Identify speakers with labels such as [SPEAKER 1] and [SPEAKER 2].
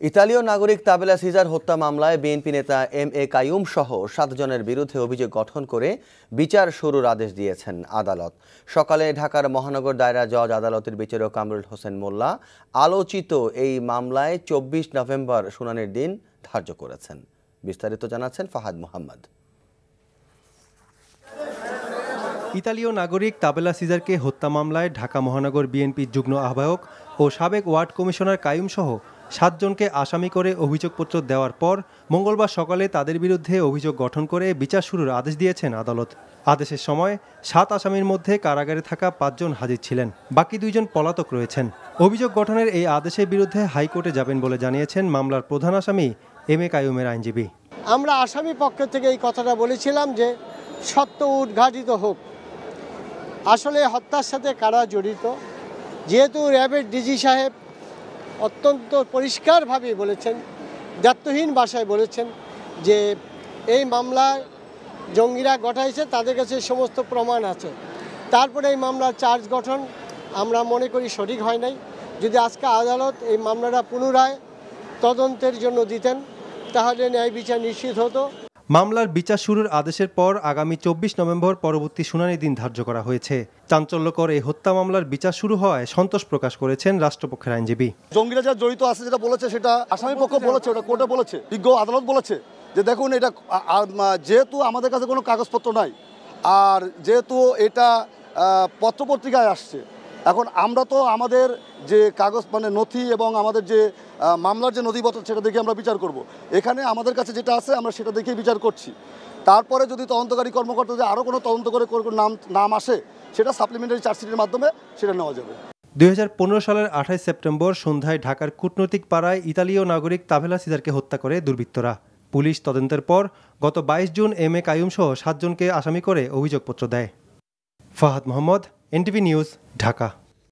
[SPEAKER 1] ইতালীয় নাগরিক তাবেলা সিজার হত্যা মামলায় বিএনপি নেতা এম.এ. কাইয়ুম সহ 7 জনের বিরুদ্ধে অভিযোগ গঠন করে বিচার শুরুর আদেশ দিয়েছেন আদালত। সকালে ঢাকার মহানগর দায়রা জজ আদালতের বিচারক কামরুল হোসেন মোল্লা আলোচিত এই মামলায় 24 নভেম্বর শুনানির দিন ধার্য করেছেন। বিস্তারিত জানাচ্ছেন ফাহাদ মোহাম্মদ।
[SPEAKER 2] ইতালীয় নাগরিক তাবেলা সিজারকে হত্যা মামলায় ঢাকা মহানগর বিএনপি যুগ্ম আহ্বায়ক ও সাবেক ওয়ার্ড কমিশনার কাইয়ুম সহ 7 জনকে আসামি করে অভিযোগপত্র দেওয়ার পর মঙ্গলবার সকালে তাদের বিরুদ্ধে অভিযোগ গঠন করে বিচার শুরুর আদেশ দিয়েছেন আদালত। আদেশের সময় 7 আসামির মধ্যে কারাগারে থাকা 5 জন হাজির ছিলেন, বাকি 2 জন পলাতক রয়েছেন। অভিযোগ গঠনের এই আদেশের বিরুদ্ধে হাইকোর্টে যাবেন বলে জানিয়েছেন মামলার প্রধান আসামি এম.এ. কাইয়ুমের আইনজীবী।
[SPEAKER 3] আমরা আসামি পক্ষ থেকে এই কথাটা বলেছিলাম যে সত্য উদ্ঘাটিত হোক, আসলে হত্যার সাথে কারা জড়িত। যেহেতু র্যাবের ডিজি সাহেব অত্যন্ত পরিষ্কারভাবে বলেছেন, দায়িত্বহীন ভাষায় বলেছেন যে এই মামলায় জঙ্গিরা ঘটাইছে, তাদের কাছে সমস্ত প্রমাণ আছে। তারপরে এই মামলার চার্জ গঠন আমরা মনে করি সঠিক হয় নাই। যদি আজকে আদালত এই মামলাটা পুনরায় তদন্তের জন্য দিতেন তাহলে ন্যায় বিচার নিশ্চিত হতো।
[SPEAKER 2] মামলার বিচার শুরুর আদেশের পর আগামী 24 নভেম্বর পরবর্তী শুনানির দিন ধার্য করা হয়েছে। চাঞ্চল্যকর এই হত্যা মামলার বিচার শুরু হওয়ায় সন্তোষ প্রকাশ করেছেন রাষ্ট্রপক্ষের আইনজীবী।
[SPEAKER 4] জঙ্গিরা যা জড়িত আছে যেটা বলেছে সেটা আসামি পক্ষ বলেছে, ওটা কোর্টে বলেছে, বিজ্ঞ আদালত বলেছে যে দেখুন এটা যেহেতু আমাদের কাছে কোনো কাগজপত্র নাই আর যেহেতু এটা পত্রপত্রিকায় আসছে, এখন আমরা তো আমাদের যে কাগজ মানে নথি এবং আমাদের যে মামলার যে নথিপত্র সেটা দেখে আমরা বিচার করব। এখানে আমাদের কাছে যেটা আছে আমরা সেটা দেখেই বিচার করছি। তারপরে যদি তদন্তকারী কর্মকর্তাদের আরও কোনো তদন্ত করে নাম আসে সেটা সাপ্লিমেন্টারি চার্জশিটের মাধ্যমে সেটা নেওয়া যাবে।
[SPEAKER 2] 2015 সালের 28 সেপ্টেম্বর সন্ধ্যায় ঢাকার কূটনৈতিক পাড়ায় ইতালীয় নাগরিক তাবেলা সিজারকে হত্যা করে দুর্বৃত্তরা। পুলিশ তদন্তের পর গত 22 জুন এম.এ. কাইয়ুম সহ 7 জনকে আসামি করে অভিযোগপত্র দেয়। Fahad Mohammad, NTV news, Dhaka.